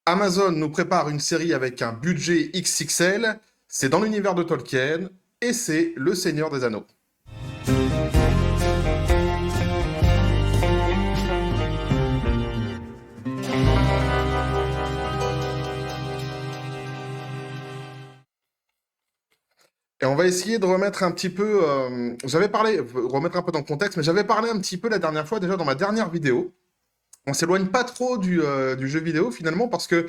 Amazon nous prépare une série avec un budget XXL, c'est dans l'univers de Tolkien, et c'est Le Seigneur des Anneaux. Et on va essayer de remettre un petit peu, j'avais parlé, remettre un peu dans le contexte, mais j'avais parlé un petit peu la dernière fois, déjà dans ma dernière vidéo. On s'éloigne pas trop du jeu vidéo finalement, parce que,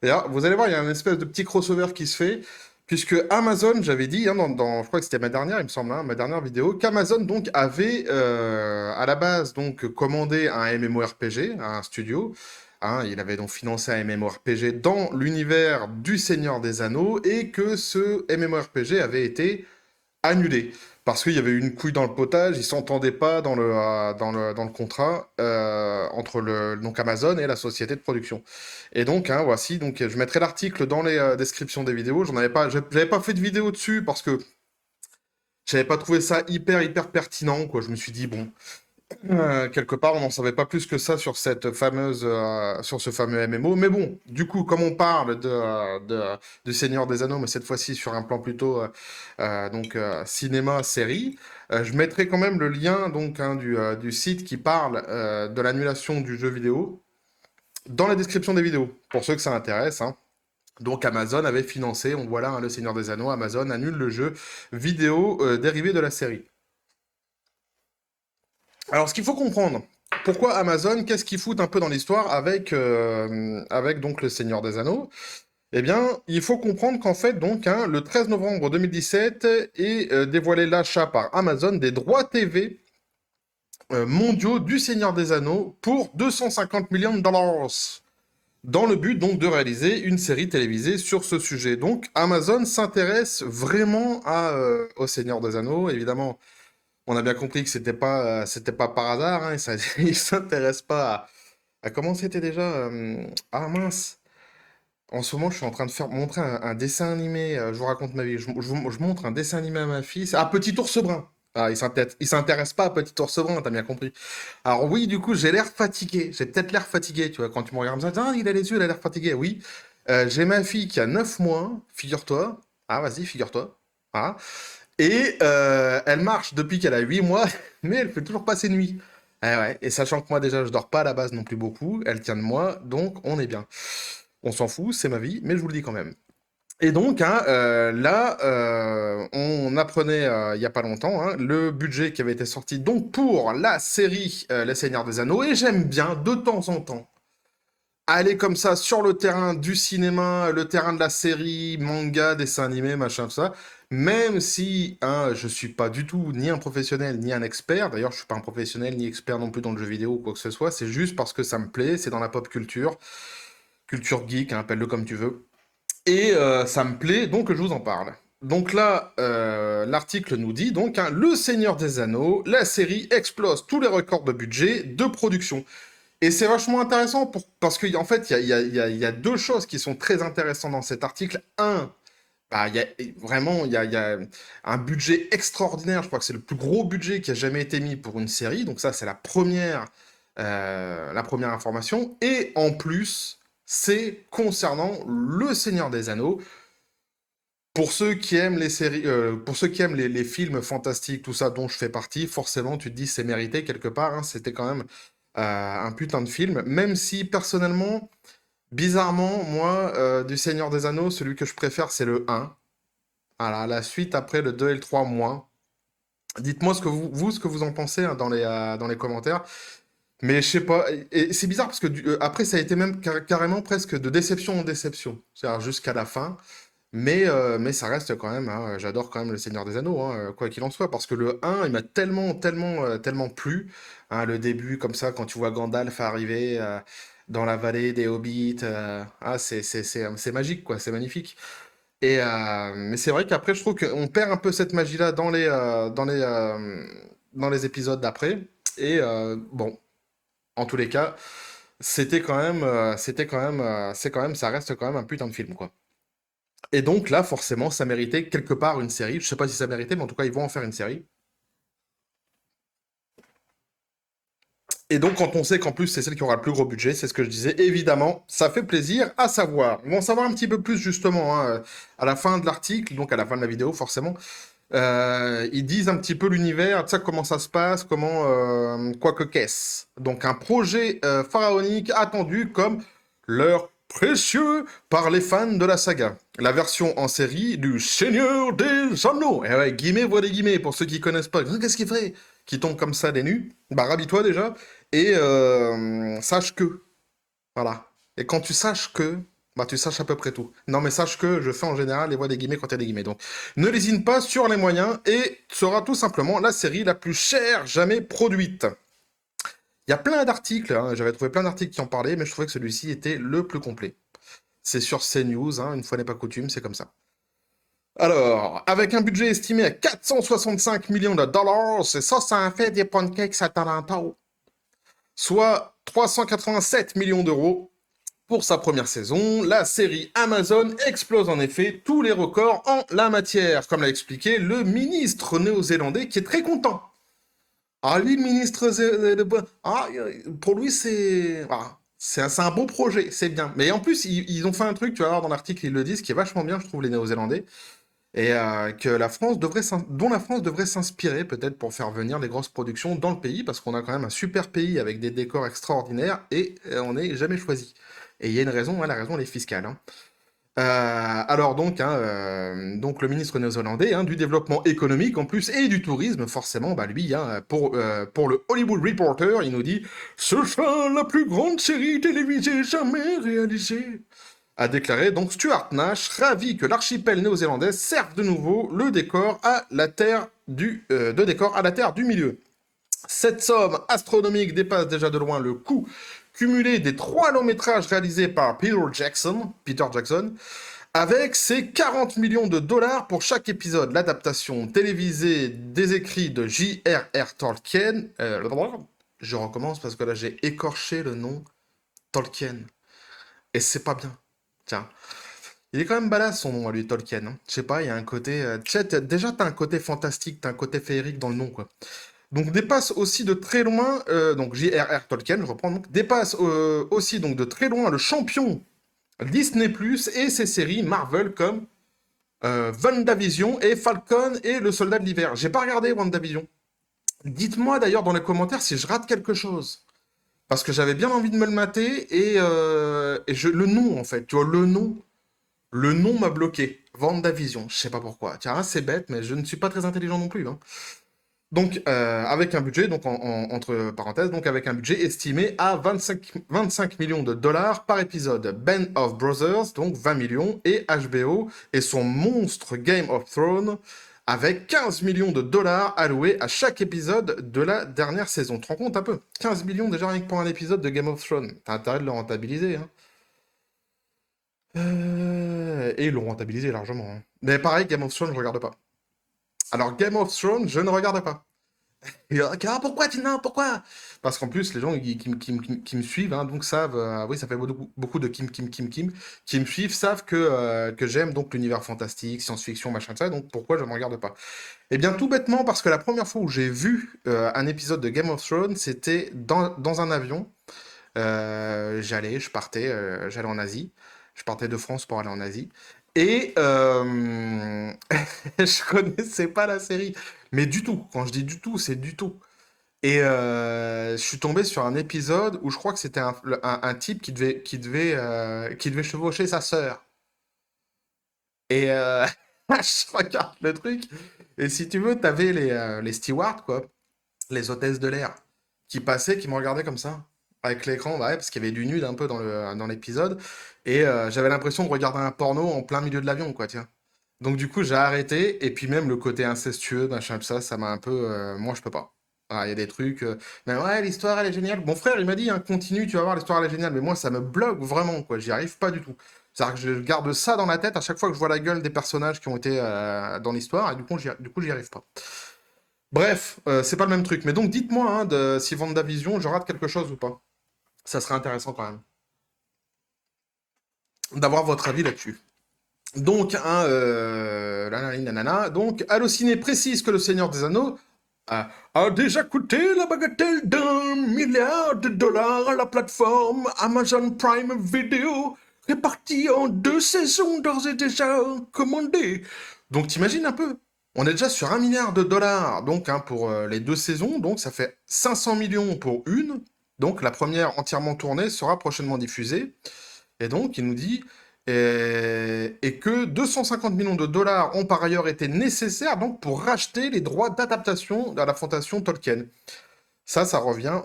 d'ailleurs, vous allez voir, il y a une espèce de petit crossover qui se fait, puisque Amazon, j'avais dit, hein, je crois que c'était ma dernière, il me semble, hein, ma dernière vidéo, qu'Amazon donc avait à la base donc commandé un MMORPG à un studio. Hein, il avait donc financé un MMORPG dans l'univers du Seigneur des Anneaux et que ce MMORPG avait été annulé. Parce qu'il y avait eu une couille dans le potage, ils s'entendaient pas dans le contrat entre donc Amazon et la société de production. Et donc, hein, voici, donc je mettrai l'article dans les descriptions des vidéos. J'avais pas fait de vidéo dessus parce que j'avais pas trouvé ça hyper pertinent, quoi. Je me suis dit, bon, quelque part, on n'en savait pas plus que ça sur sur ce fameux MMO. Mais bon, du coup, comme on parle de Seigneur des Anneaux, mais cette fois-ci sur un plan plutôt cinéma, série, je mettrai quand même le lien donc hein, du site qui parle de l'annulation du jeu vidéo dans la description des vidéos, pour ceux que ça intéresse. Hein. Donc Amazon avait financé, on voit là hein, le Seigneur des Anneaux, Amazon annule le jeu vidéo dérivé de la série. Alors, ce qu'il faut comprendre, pourquoi Amazon, qu'est-ce qu'ils foutent un peu dans l'histoire avec donc le Seigneur des Anneaux? Eh bien, il faut comprendre qu'en fait, donc, hein, le 13 novembre 2017 est dévoilé l'achat par Amazon des droits TV mondiaux du Seigneur des Anneaux pour 250 millions de dollars, dans le but donc de réaliser une série télévisée sur ce sujet. Donc, Amazon s'intéresse vraiment au Seigneur des Anneaux, évidemment. On a bien compris que c'était pas par hasard, hein, il s'intéresse pas comment c'était déjà. Ah mince. En ce moment, je suis en train de montrer un dessin animé. Je vous raconte ma vie. Je montre un dessin animé à ma fille. Ah, Petit Ours Brun. Ah, il s'intéresse pas à Petit Ours Brun, t'as bien compris. Alors oui, du coup, j'ai l'air fatigué. J'ai peut-être l'air fatigué, tu vois. Quand tu me regardes, ah, il a les yeux, il a l'air fatigué. Oui. J'ai ma fille qui a 9 mois, figure-toi. Ah, vas-y, figure-toi. Ah. Et elle marche depuis qu'elle a 8 mois, mais elle fait toujours pas ses nuits. Ah ouais, et sachant que moi déjà je dors pas à la base non plus beaucoup, elle tient de moi, donc on est bien. On s'en fout, c'est ma vie, mais je vous le dis quand même. Et donc hein, là, on apprenait il y a pas longtemps hein, le budget qui avait été sorti donc pour la série Les Seigneurs des Anneaux, et j'aime bien de temps en temps aller comme ça sur le terrain du cinéma, le terrain de la série, manga, dessin animé, machin, tout ça. Même si hein, je suis pas du tout ni un professionnel ni un expert, d'ailleurs je suis pas un professionnel ni expert non plus dans le jeu vidéo ou quoi que ce soit, c'est juste parce que ça me plaît, c'est dans la pop culture, culture geek, hein, appelle-le comme tu veux. Et ça me plaît, donc je vous en parle. Donc là, l'article nous dit donc hein, Le Seigneur des Anneaux, la série explose tous les records de budget de production. Et c'est vachement intéressant parce qu'en fait, il y a deux choses qui sont très intéressantes dans cet article. Un, bah, il y a un budget extraordinaire. Je crois que c'est le plus gros budget qui a jamais été mis pour une série. Donc ça, c'est la première information. Et en plus, c'est concernant Le Seigneur des Anneaux. Pour ceux qui aiment les séries, pour ceux qui aiment les films fantastiques, tout ça dont je fais partie, forcément, tu te dis c'est mérité quelque part. Hein, c'était quand même un putain de film. Même si personnellement, bizarrement, moi, du Seigneur des Anneaux, celui que je préfère, c'est le un. Voilà, la suite après le 2 et le 3 moins. Dites-moi ce que ce que vous en pensez hein, dans les commentaires. Mais je sais pas, et c'est bizarre parce que après ça a été même carrément presque de déception en déception. C'est-à-dire jusqu'à la fin. Mais ça reste quand même, hein, j'adore quand même le Seigneur des Anneaux, hein, quoi qu'il en soit, parce que le un il m'a tellement plu. Hein, le début, comme ça, quand tu vois Gandalf arriver dans la vallée des Hobbits, c'est magique, quoi, c'est magnifique. Mais c'est vrai qu'après, je trouve qu'on perd un peu cette magie-là dans les épisodes d'après. Et bon, en tous les cas, c'est quand même, ça reste quand même un putain de film, quoi. Et donc là, forcément, ça méritait quelque part une série. Je sais pas si ça méritait, mais en tout cas, ils vont en faire une série. Et donc, quand on sait qu'en plus, c'est celle qui aura le plus gros budget, c'est ce que je disais, évidemment, ça fait plaisir à savoir. On va en savoir un petit peu plus, justement, hein, à la fin de l'article, donc à la fin de la vidéo, forcément. Ils disent un petit peu l'univers, tu sais, comment ça se passe, quoi que qu'est-ce. Donc, un projet pharaonique attendu comme leur précieux par les fans de la saga. La version en série du Seigneur des Anneaux. Et ouais, guillemets, voix des guillemets, pour ceux qui connaissent pas. Qu'est-ce qu'il fait? Qui tombe comme ça des nues. Bah, rhabille-toi déjà. Et sache que. Voilà. Et quand tu saches que. Bah, tu saches à peu près tout. Non, mais sache que je fais en général les voix des guillemets quand il y a des guillemets. Donc, ne lésine pas sur les moyens et sera tout simplement la série la plus chère jamais produite. Il y a plein d'articles, hein, j'avais trouvé plein d'articles qui en parlaient, mais je trouvais que celui-ci était le plus complet. C'est sur CNews, hein, une fois n'est pas coutume, c'est comme ça. Alors, avec un budget estimé à 465 millions de dollars, c'est ça, ça a fait des pancakes à Taranto. Soit 387 millions d'euros pour sa première saison. La série Amazon explose en effet tous les records en la matière, comme l'a expliqué le ministre néo-zélandais qui est très content. Ah, lui, le ministre pour lui, c'est un beau projet, c'est bien. Mais en plus, ils ont fait un truc, tu vas voir dans l'article, ils le disent, qui est vachement bien, je trouve, les Néo-Zélandais, et que dont la France devrait s'inspirer peut-être pour faire venir les grosses productions dans le pays, parce qu'on a quand même un super pays avec des décors extraordinaires, et on n'est jamais choisi. Et il y a une raison, hein, la raison elle est fiscale, hein. Alors donc, hein, donc le ministre néo-zélandais hein, du développement économique en plus et du tourisme, forcément, bah lui, hein, pour le Hollywood Reporter, il nous dit «Ce sera la plus grande série télévisée jamais réalisée», a déclaré donc Stuart Nash, ravi que l'archipel néo-zélandais serve de nouveau le décor à la terre de décor à la terre du milieu. Cette somme astronomique dépasse déjà de loin le coût cumulé des 3 longs métrages réalisés par Peter Jackson, avec ses 40 millions de dollars pour chaque épisode. L'adaptation télévisée des écrits de J.R.R. Tolkien. Je recommence parce que là j'ai écorché le nom Tolkien. Et c'est pas bien. Tiens. Il est quand même balade son nom à lui, Tolkien, hein. Je sais pas, il y a un côté. Déjà, t'as un côté fantastique, t'as un côté féerique dans le nom, quoi. Donc dépasse aussi de très loin, donc J.R.R. Tolkien, je reprends donc, dépasse aussi donc de très loin le champion Disney Plus et ses séries Marvel comme WandaVision et Falcon et le Soldat de l'Hiver. J'ai pas regardé WandaVision. Dites-moi d'ailleurs dans les commentaires si je rate quelque chose. Parce que j'avais bien envie de me le mater le nom en fait, tu vois, le nom m'a bloqué. WandaVision, je sais pas pourquoi. Tiens, c'est bête, mais je ne suis pas très intelligent non plus, hein. Donc, avec un budget, donc entre parenthèses, donc avec un budget estimé à 25 millions de dollars par épisode. Band of Brothers, donc 20 millions, et HBO et son monstre Game of Thrones, avec 15 millions de dollars alloués à chaque épisode de la dernière saison. Tu te rends compte un peu? 15 millions déjà rien que pour un épisode de Game of Thrones. T'as intérêt de le rentabiliser, hein. Et ils l'ont rentabilisé largement, hein. Mais pareil, Game of Thrones, je regarde pas. Alors, Game of Thrones, je ne regarde pas. Et ah, pourquoi, Tina, pourquoi? Parce qu'en plus, les gens qui me suivent, hein, donc savent, oui, ça fait beaucoup de Kim, qui me suivent, savent que j'aime donc l'univers fantastique, science-fiction, machin de ça, donc pourquoi je ne regarde pas? Eh bien, tout bêtement, parce que la première fois où j'ai vu un épisode de Game of Thrones, c'était dans un avion. J'allais en Asie. Je partais de France pour aller en Asie. Et je connaissais pas la série. Mais du tout. Quand je dis du tout, c'est du tout. Et je suis tombé sur un épisode où je crois que c'était un type qui devait chevaucher sa sœur. Et je regarde le truc. Et si tu veux, t'avais les stewards, quoi, les hôtesses de l'air, qui passaient, qui me regardaient comme ça, avec l'écran, bah ouais, parce qu'il y avait du nude un peu dans l'épisode. Et j'avais l'impression de regarder un porno en plein milieu de l'avion, quoi, tiens. Donc du coup, j'ai arrêté, et puis même le côté incestueux, machin, tout ça, ça m'a un peu... moi, je peux pas. Ah, il y a des trucs... mais ouais, l'histoire, elle est géniale. Mon frère, il m'a dit, hein, continue, tu vas voir, l'histoire, elle est géniale. Mais moi, ça me bloque vraiment, quoi. J'y arrive pas du tout. C'est-à-dire que je garde ça dans la tête à chaque fois que je vois la gueule des personnages qui ont été dans l'histoire, et du coup, j'y arrive pas. Bref, c'est pas le même truc. Mais donc, dites-moi hein, si Vendavision, je rate quelque chose ou pas. Ça serait intéressant quand même d'avoir votre avis là-dessus. Donc, nanana, donc, Allociné précise que Le Seigneur des Anneaux A déjà coûté la bagatelle d'1 milliard de dollars à la plateforme Amazon Prime Video, répartie en 2 saisons d'ores et déjà commandées. Donc t'imagines un peu, on est déjà sur 1 milliard de dollars donc pour les 2 saisons, donc ça fait 500 millions pour une. Donc la première entièrement tournée sera prochainement diffusée. Et donc, il nous dit et que 250 millions de dollars ont par ailleurs été nécessaires donc pour racheter les droits d'adaptation à la fondation Tolkien. Ça revient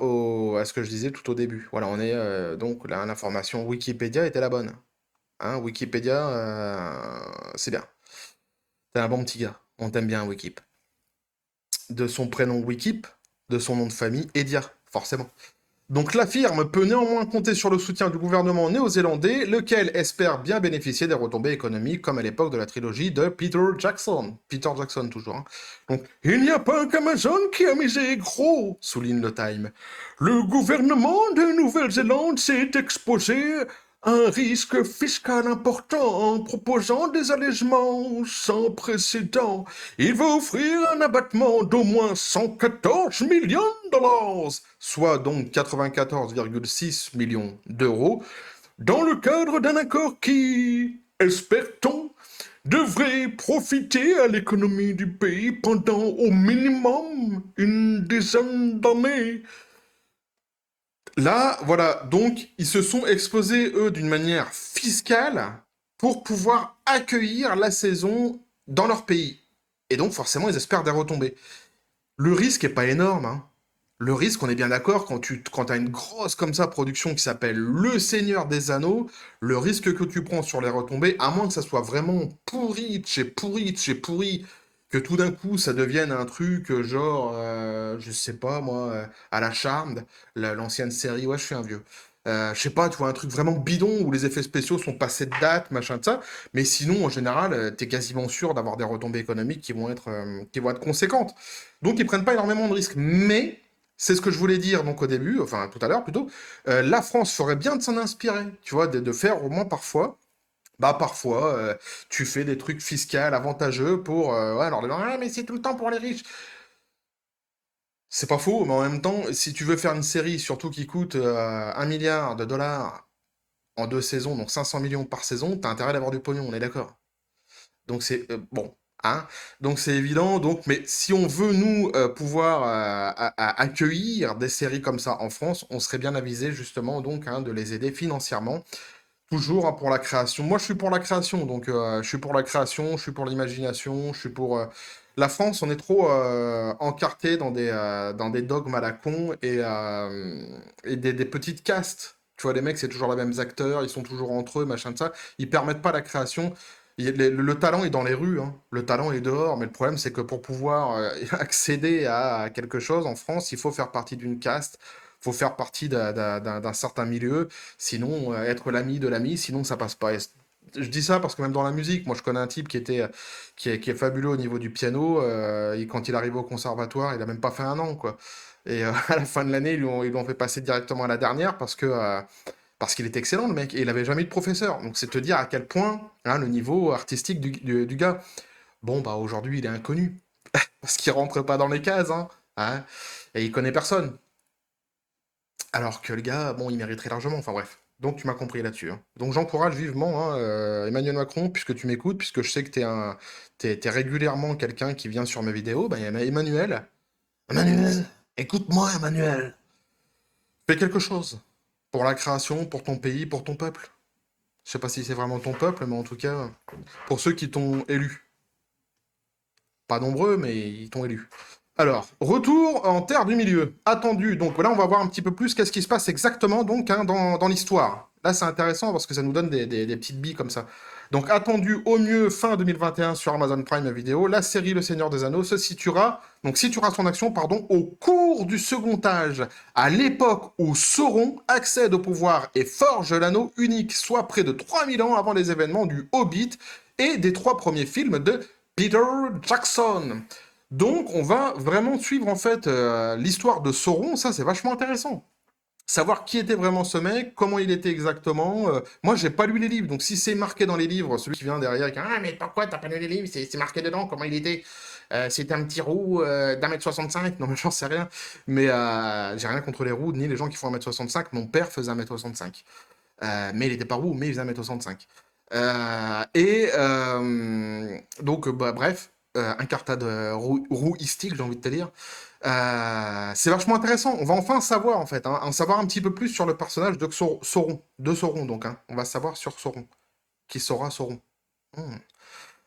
à ce que je disais tout au début. Voilà, on est donc là, l'information Wikipédia était la bonne. Hein, Wikipédia, c'est bien. T'es un bon petit gars. On t'aime bien, Wikip. De son prénom Wikip, de son nom de famille, Edia, forcément. Donc la firme peut néanmoins compter sur le soutien du gouvernement néo-zélandais, lequel espère bien bénéficier des retombées économiques comme à l'époque de la trilogie de Peter Jackson. Peter Jackson toujours. Hein. Donc, il n'y a pas qu'Amazon qui a misé gros, souligne le Time. Le gouvernement de Nouvelle-Zélande s'est exposé à un risque fiscal important en proposant des allègements sans précédent. Il va offrir un abattement d'au moins 114 millions de dollars, soit donc 94,6 millions d'euros, dans le cadre d'un accord qui, espère-t-on, devrait profiter à l'économie du pays pendant au minimum une dizaine d'années. Là, voilà, donc ils se sont exposés, eux, d'une manière fiscale pour pouvoir accueillir la saison dans leur pays. Et donc, forcément, ils espèrent des retombées. Le risque est pas énorme, hein. Le risque, on est bien d'accord, quand as une grosse comme ça production qui s'appelle Le Seigneur des Anneaux, le risque que tu prends sur les retombées, à moins que ça soit vraiment pourri, de chez pourri, de chez pourri, que tout d'un coup ça devienne un truc genre, je sais pas moi, à la Charmed, l'ancienne série, ouais je suis un vieux. Je sais pas, tu vois, un truc vraiment bidon où les effets spéciaux sont passés de date, machin de ça, mais sinon en général, t'es quasiment sûr d'avoir des retombées économiques qui vont être conséquentes. Donc ils prennent pas énormément de risques, mais c'est ce que je voulais dire donc au début, enfin tout à l'heure plutôt. La France ferait bien de s'en inspirer, tu vois, de faire au moins parfois. Bah parfois, tu fais des trucs fiscaux avantageux pour... ouais, alors les gens, ah, mais c'est tout le temps pour les riches. C'est pas faux, mais en même temps, si tu veux faire une série, surtout qui coûte 1 milliard de dollars en 2 saisons, donc 500 millions par saison, t'as intérêt d'avoir du pognon, on est d'accord. Donc c'est bon, hein. Donc c'est évident. Donc, mais si on veut nous pouvoir accueillir des séries comme ça en France, on serait bien avisé justement donc hein, de les aider financièrement. Toujours hein, pour la création. Moi, je suis pour la création. Donc, je suis pour la création, je suis pour l'imagination, je suis pour la France. On est trop encarté dans des dogmes à la con et des petites castes. Tu vois, les mecs, c'est toujours les mêmes acteurs, ils sont toujours entre eux, machin de ça. Ils permettent pas la création. Le talent est dans les rues, hein. Le talent est dehors, mais le problème c'est que pour pouvoir accéder à quelque chose en France, il faut faire partie d'une caste, il faut faire partie d'un certain milieu, sinon être l'ami de l'ami, sinon ça passe pas. Je dis ça parce que même dans la musique, moi je connais un type qui est fabuleux au niveau du piano, quand il arrive au conservatoire, il a même pas fait un an, quoi. Et à la fin de l'année, ils lui ont fait passer directement à la dernière parce qu'il était excellent, le mec, et il avait jamais eu de professeur. Donc c'est te dire à quel point hein, le niveau artistique du gars. Bon, bah aujourd'hui, il est inconnu, parce qu'il rentre pas dans les cases, hein, et il connaît personne. Alors que le gars, bon, il mériterait largement, enfin bref. Donc tu m'as compris là-dessus. Hein. Donc j'encourage vivement hein, Emmanuel Macron, puisque tu m'écoutes, puisque je sais que t'es régulièrement quelqu'un qui vient sur mes vidéos, bah, Emmanuel. Emmanuel, écoute-moi, Emmanuel. Fais quelque chose pour la création, pour ton pays, pour ton peuple. Je sais pas si c'est vraiment ton peuple, mais en tout cas, pour ceux qui t'ont élu. Pas nombreux, mais ils t'ont élu. Alors, retour en terre du milieu. Attendu. Donc là, on va voir un petit peu plus qu'est-ce qui se passe exactement donc hein, dans l'histoire. Là, c'est intéressant parce que ça nous donne des petites billes comme ça. Donc, attendu au mieux fin 2021 sur Amazon Prime Video, la série Le Seigneur des Anneaux situera son action, pardon, au cours du second âge, à l'époque où Sauron accède au pouvoir et forge l'anneau unique, soit près de 3000 ans avant les événements du Hobbit et des 3 premiers films de Peter Jackson. Donc, on va vraiment suivre en fait l'histoire de Sauron. Ça, c'est vachement intéressant. savoir qui était vraiment ce mec, comment il était exactement. Moi, j'ai pas lu les livres, donc si c'est marqué dans les livres, celui qui vient derrière, qui dit, ah mais pourquoi t'as pas lu les livres? C'est marqué dedans, comment il était? C'était un petit roux d'1 m 65. Non mais j'en sais rien. Mais j'ai rien contre les roux, ni les gens qui font 1 m 65. Mon père faisait 1 m 65. Mais il était pas roux, mais il faisait 1 m 65. Donc, bah, bref, incartade rouistique, j'ai envie de te dire. C'est vachement intéressant. On va enfin savoir, en fait, hein, en savoir un petit peu plus sur le personnage de Sauron. De Sauron, donc. Hein. On va savoir sur Sauron. Qui sera Sauron. Hmm.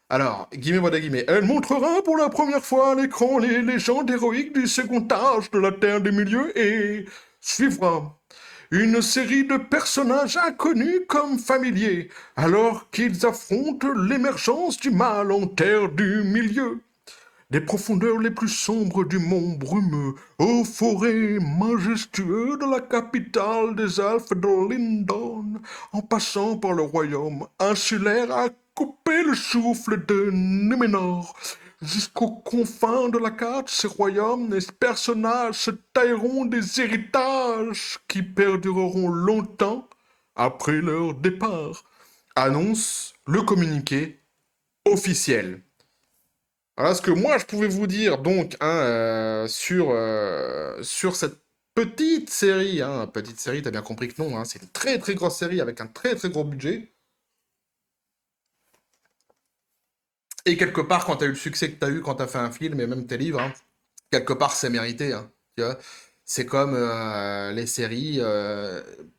Alors, guillemets, voilà, guillemets. Elle montrera pour la première fois à l'écran les légendes héroïques du second âge de la Terre des Milieux et suivra une série de personnages inconnus comme familiers, alors qu'ils affrontent l'émergence du mal en Terre du Milieu. Des profondeurs les plus sombres du mont brumeux, aux forêts majestueuses de la capitale des Elfes de Lindon, en passant par le royaume insulaire à couper le souffle de Numénor. Jusqu'aux confins de la carte, ces royaumes, les personnages se tailleront des héritages qui perdureront longtemps après leur départ. Annonce le communiqué officiel. Voilà ce que moi je pouvais vous dire donc hein, sur cette petite série. Hein, petite série, t'as bien compris que non, hein, c'est une très très grosse série avec un très très gros budget. Et quelque part, quand t'as eu le succès que t'as eu quand t'as fait un film et même tes livres, hein, quelque part c'est mérité. Hein, tu vois. C'est comme les séries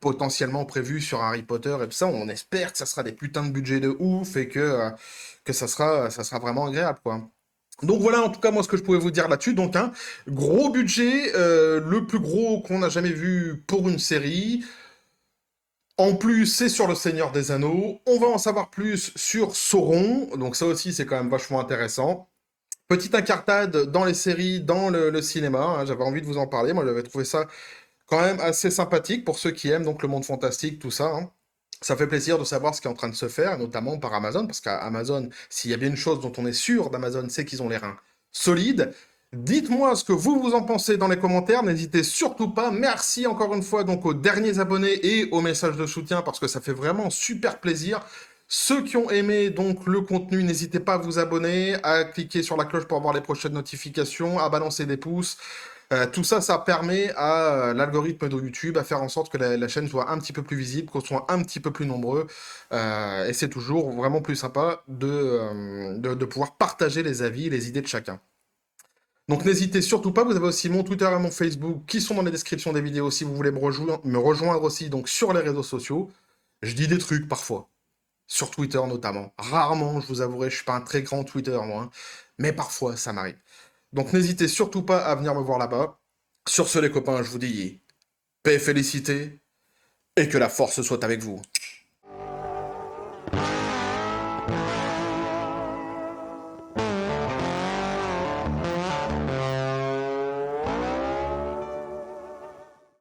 potentiellement prévues sur Harry Potter et tout ça. On espère que ça sera des putains de budgets de ouf et que ça sera vraiment agréable, quoi. Donc voilà, en tout cas, moi, ce que je pouvais vous dire là-dessus. Donc, un gros budget, le plus gros qu'on a jamais vu pour une série. En plus, c'est sur le Seigneur des Anneaux. On va en savoir plus sur Sauron. Donc ça aussi, c'est quand même vachement intéressant. Petite incartade dans les séries, dans le cinéma. Hein, j'avais envie de vous en parler. Moi, j'avais trouvé ça quand même assez sympathique pour ceux qui aiment donc le monde fantastique, tout ça. Hein. Ça fait plaisir de savoir ce qui est en train de se faire, notamment par Amazon, parce qu'à Amazon, s'il y a bien une chose dont on est sûr d'Amazon, c'est qu'ils ont les reins solides. Dites-moi ce que vous en pensez dans les commentaires, n'hésitez surtout pas. Merci encore une fois donc aux derniers abonnés et aux messages de soutien parce que ça fait vraiment super plaisir. Ceux qui ont aimé donc le contenu, n'hésitez pas à vous abonner, à cliquer sur la cloche pour avoir les prochaines notifications, à balancer des pouces. Tout ça, ça permet à l'algorithme de YouTube à faire en sorte que la chaîne soit un petit peu plus visible, qu'on soit un petit peu plus nombreux. Et c'est toujours vraiment plus sympa de pouvoir partager les avis et les idées de chacun. Donc n'hésitez surtout pas, vous avez aussi mon Twitter et mon Facebook qui sont dans les descriptions des vidéos si vous voulez me rejoindre aussi donc sur les réseaux sociaux. Je dis des trucs parfois, sur Twitter notamment. Rarement, je vous avouerai, je suis pas un très grand Twitter moi, hein, mais parfois ça m'arrive. Donc n'hésitez surtout pas à venir me voir là-bas. Sur ce les copains, je vous dis paix et félicité, et que la force soit avec vous.